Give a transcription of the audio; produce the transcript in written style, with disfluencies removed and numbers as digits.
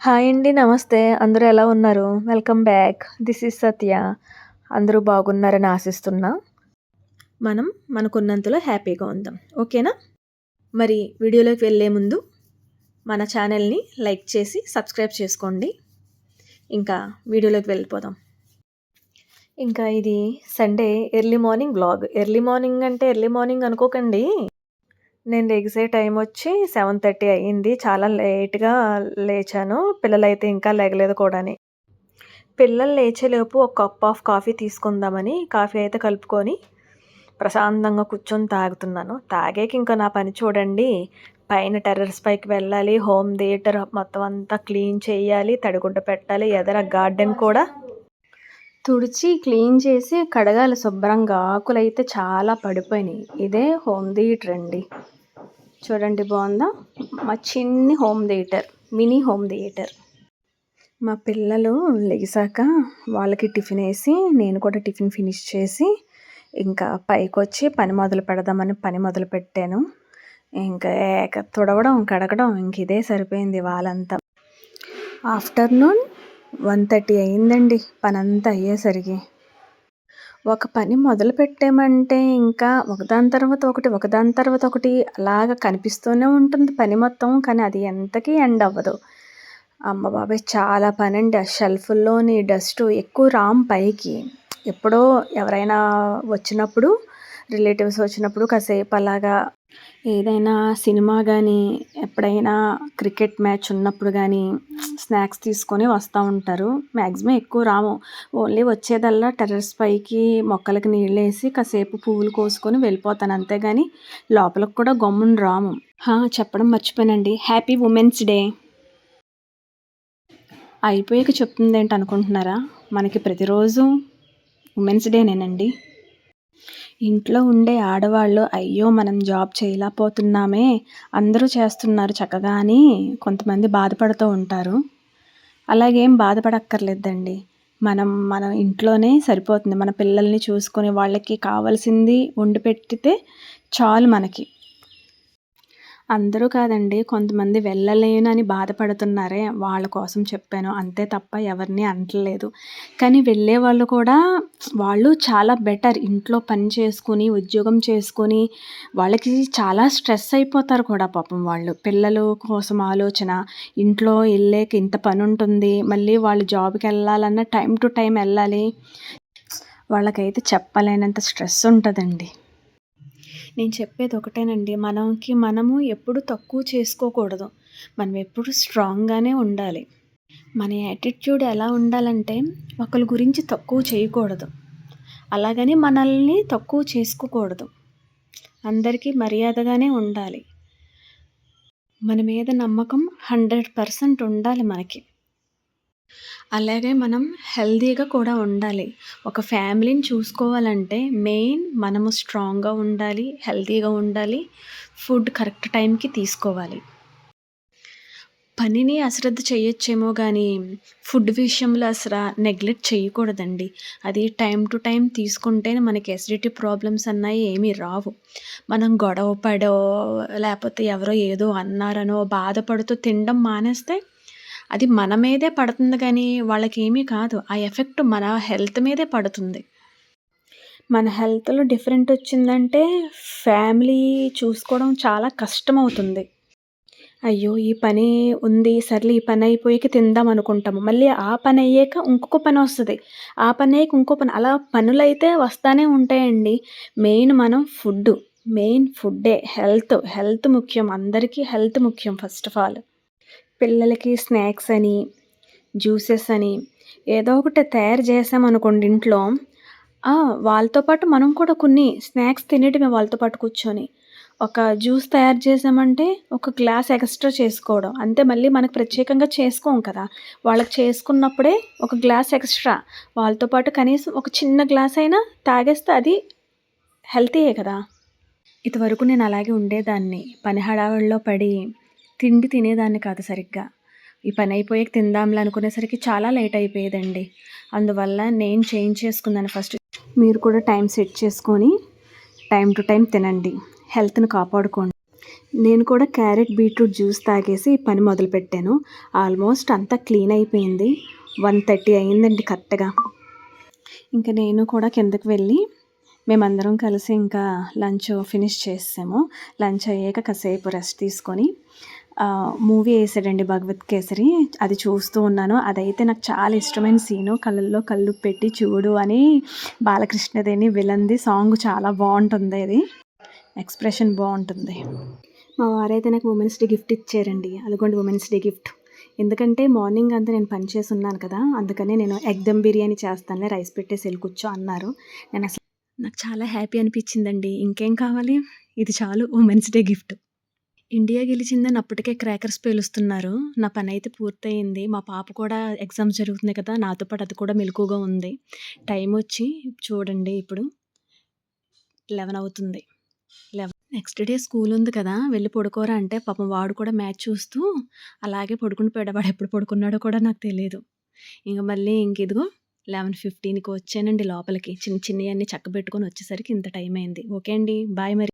Hi అండి. నమస్తే. అందరూ ఎలా ఉన్నారు? Welcome back. దిస్ ఈజ్ సత్య. అందరూ బాగున్నారని ఆశిస్తున్నా. మనం మనకున్నంతలో హ్యాపీగా ఉందాం. ఓకేనా? మరి వీడియోలోకి వెళ్ళే ముందు మన ఛానల్ని లైక్ చేసి సబ్స్క్రైబ్ చేసుకోండి. ఇంకా వీడియోలోకి వెళ్ళిపోదాం. ఇంకా ఇది Sunday early morning vlog. Early morning అంటే ఎర్లీ మార్నింగ్ అనుకోకండి. నేను లెగిసే టైం వచ్చి 7:30 అయ్యింది. చాలా లేట్‌గా లేచాను. పిల్లలైతే ఇంకా లెగలేదు కూడాని. పిల్లలు లేచేలోపు ఒక కప్ ఆఫ్ కాఫీ తీసుకుందామని కాఫీ అయితే కలుపుకొని ప్రశాంతంగా కూర్చొని తాగుతున్నాను. తాగాక ఇంకా నా పని చూడండి. పైన టెర్రస్ పైకి వెళ్ళాలి. హోమ్ థియేటర్ మొత్తం అంతా క్లీన్ చేయాలి. తడిగుడ్డ పెట్టాలి. ఎదర గార్డెన్ కూడా తుడిచి క్లీన్ చేసి కడగాలి శుభ్రంగా. ఆకులైతే చాలా పడిపోయినాయి. ఇదే హోమ్ థియేటర్ అండి. చూడండి బాగుందా? మా చిన్ని home theatre, mini home theatre. మా పిల్లలు లెగిసాక వాళ్ళకి టిఫిన్ వేసి నేను కూడా టిఫిన్ ఫినిష్ చేసి ఇంకా పైకి వచ్చి పని మొదలు పెడదామని పని మొదలు పెట్టాను. ఇంకా తుడవడం కడగడం ఇంక ఇదే సరిపోయింది వాళ్ళంతా. ఆఫ్టర్నూన్ 1:30 అయిందండి పనంతా అయ్యేసరికి. ఒక పని మొదలు పెట్టామంటే ఇంకా ఒకదాని తర్వాత ఒకటి అలాగ కనిపిస్తూనే ఉంటుంది పని మొత్తం. కానీ అది ఎంతకీ ఎండ్ అవ్వదు. అమ్మ బాబాయ్ చాలా పనండి. ఆ షెల్ఫ్‌ల్లోని డస్టు ఎక్కువ పైకి. ఎప్పుడో ఎవరైనా వచ్చినప్పుడు, రిలేటివ్స్ వచ్చినప్పుడు కాసేపు అలాగా ఏదైనా సినిమా కానీ, ఎప్పుడైనా క్రికెట్ మ్యాచ్ ఉన్నప్పుడు కానీ స్నాక్స్ తీసుకొని వస్తూ ఉంటారు. మ్యాక్సిమం ఎక్కువ రాము. ఓన్లీ వచ్చేదల్లా టెర్రస్ పైకి మొక్కలకి నీళ్ళేసి కాసేపు పువ్వులు కోసుకొని వెళ్ళిపోతాను. అంతేగాని లోపలికి కూడా గమ్మున రాము. చెప్పడం మర్చిపోయానండి. Happy women's day. అయిపోయాక చెప్తుందేంటి అనుకుంటున్నారా? మనకి ప్రతిరోజు ఉమెన్స్ డేనేనండి. ఇంట్లో ఉండే ఆడవాళ్ళు అయ్యో మనం జాబ్ చేయలేకపోతున్నామే, అందరూ చేస్తున్నారు చక్కగా అని కొంతమంది బాధపడుతూ ఉంటారు. అలాగేం బాధపడక్కర్లేదండి. మనం ఇంట్లోనే సరిపోతుంది. మన పిల్లల్ని చూసుకొని వాళ్ళకి కావాల్సింది వండి పెట్టితే చాలు మనకి. అందరూ కాదండి, కొంతమంది వెళ్ళలేనని బాధపడుతున్నారే వాళ్ళ కోసం చెప్పాను. అంతే తప్ప ఎవరిని అనట్లేదు. కానీ వెళ్ళేవాళ్ళు కూడా వాళ్ళు చాలా బెటర్. ఇంట్లో పని చేసుకొని, ఉద్యోగం చేసుకొని వాళ్ళకి చాలా స్ట్రెస్ అయిపోతారు కూడా పాపం వాళ్ళు. పిల్లలు కోసం ఆలోచన, ఇంట్లో వెళ్ళాక ఇంత పని ఉంటుంది, మళ్ళీ వాళ్ళు జాబ్‌కి వెళ్ళాలన్నా టైం టు టైం వెళ్ళాలి. వాళ్ళకైతే చెప్పలేనంత స్ట్రెస్ ఉంటుందండి. నేను చెప్పేది ఒకటేనండి, మనము ఎప్పుడు తక్కువ చేసుకోకూడదు. మనం ఎప్పుడు స్ట్రాంగ్గానే ఉండాలి. మన యాటిట్యూడ్ ఎలా ఉండాలంటే ఒకరి గురించి తక్కువ చేయకూడదు, అలాగని మనల్ని తక్కువ చేసుకోకూడదు. అందరికీ మర్యాదగానే ఉండాలి. మన మీద నమ్మకం 100% ఉండాలి మనకి. అలాగే మనం హెల్తీగా కూడా ఉండాలి. ఒక ఫ్యామిలీని చూసుకోవాలంటే మెయిన్ మనము స్ట్రాంగ్గా ఉండాలి, హెల్తీగా ఉండాలి, ఫుడ్ కరెక్ట్ టైంకి తీసుకోవాలి. పనిని అశ్రద్ధ చేయొచ్చేమో కానీ ఫుడ్ విషయంలో అసలు నెగ్లెక్ట్ చేయకూడదండి. అది టైం టు టైం తీసుకుంటేనే మనకి ఎసిడిటీ ప్రాబ్లమ్స్ అన్నవి ఏమీ రావు. మనం గొడవ పడో లేకపోతే ఎవరో ఏదో అన్నారనో బాధపడుతూ తినడం మానేస్తే అది మన మీదే పడుతుంది కానీ వాళ్ళకేమీ కాదు. ఆ ఎఫెక్ట్ మన హెల్త్ మీదే పడుతుంది. మన హెల్త్‌లో డిఫరెంట్ వచ్చిందంటే ఫ్యామిలీ చూసుకోవడం చాలా కష్టమవుతుంది. అయ్యో! ఈ పని ఉంది, సర్లే ఈ పని అయిపోయాక తిందాం అనుకుంటాము. మళ్ళీ ఆ పని అయ్యాక ఇంకొక పని వస్తది. ఆ పని అయ్యాక ఇంకో పని, అలా పనులైతే వస్తానే ఉంటాయండి. మెయిన్ ఫుడ్డే. హెల్త్ ముఖ్యం. అందరికీ హెల్త్ ముఖ్యం ఫస్ట్ ఆఫ్ ఆల్. పిల్లలకి స్నాక్స్ అని, జ్యూసెస్ అని ఏదో ఒకటి తయారు చేసామనుకోండి ఇంట్లో, వాళ్ళతో పాటు మనం కూడా కొన్ని స్నాక్స్ తినేయడమే వాళ్ళతో పాటు కూర్చొని. ఒక జ్యూస్ తయారు చేసామంటే ఒక గ్లాస్ ఎక్స్ట్రా చేసుకోవడం. అంతే, మళ్ళీ మనకు ప్రత్యేకంగా చేసుకోం కదా! వాళ్ళకి చేసుకున్నప్పుడే ఒక గ్లాస్ ఎక్స్ట్రా వాళ్ళతో పాటు కనీసం ఒక చిన్న గ్లాస్ అయినా తాగేస్తే అది హెల్తీయే కదా! ఇదివరకు నేను అలాగే ఉండేదాన్ని. పని హడావిడిలో పడి తిండి తినేదాన్ని కాదు సరిగ్గా. ఈ పని అయిపోయాక తిందాంలే అనుకునేసరికి చాలా లేట్ అయిపోయేదండి. అందువల్ల నేను చేంజ్ చేసుకున్నాను ఫస్ట్. మీరు కూడా టైం సెట్ చేసుకొని టైం టు టైం తినండి. హెల్త్‌ని కాపాడుకోండి. నేను కూడా క్యారెట్ బీట్రూట్ జ్యూస్ తాగేసి పని మొదలుపెట్టాను. ఆల్మోస్ట్ అంతా క్లీన్ అయిపోయింది. 1:30 అయిందండి కరెక్ట్‌గా. ఇంక నేను కూడా కిందకి వెళ్ళి మేమందరం కలిసి ఇంకా లంచ్ ఫినిష్ చేసేసాము. లంచ్ అయ్యాక కాసేపు రెస్ట్ తీసుకొని మూవీ యేసాడండి 'భగవత్ కేసరి' అది చూస్తూ ఉన్నాను. అదైతే నాకు చాలా ఇష్టమైన సీను. 'కళ్ళల్లో కళ్ళు పెట్టి చూడు' అని బాలకృష్ణదేని విలన్‌ది సాంగ్ చాలా బావుంటుంది అది. ఎక్స్‌ప్రెషన్ బావుంటుంది. మా వారైతే నాకు ఉమెన్స్ డే గిఫ్ట్ ఇచ్చారండి. అదిగోండి ఉమెన్స్ డే గిఫ్ట్. ఎందుకంటే మార్నింగ్ అంతా నేను పని చేసున్నాను కదా! అందుకని నేను ఎగ్ దమ్ బిర్యానీ చేస్తానులే రైస్ పెట్టేసి ఎళ్లి కూర్చో అన్నారు. నాకు చాలా హ్యాపీ అనిపించిందండి. ఇంకేం కావాలి? ఇది చాలు ఉమెన్స్ డే గిఫ్ట్. ఇండియా గెలిచిందని అప్పటికే క్రాకర్స్ పేలుస్తున్నారు. నా పనైతే పూర్తయింది. మా పాప కూడా ఎగ్జామ్స్ జరుగుతున్నాయి కదా! నాతో పాటు అది కూడా మెలకువగా ఉంది. టైమొచ్చి చూడండి ఇప్పుడు 11 అవుతుంది. నెక్స్ట్ డే స్కూల్ ఉంది కదా! వెళ్లి పడుకోరా అంటే పాపం వాడు కూడా మ్యాచ్ చూస్తూ అలాగే పడుకుండిపోయాడు. వాడెప్పుడు పడుకున్నాడో కూడా నాకు తెలీదు. మళ్ళీ ఇదిగో 11:15కి వచ్చానండి లోపలికి. చిన్నయన్నీ చక్కబెట్టుకొని వచ్చేసరికి ఇంత టైం అయింది. ఓకే అండి. బాయ్ మరి.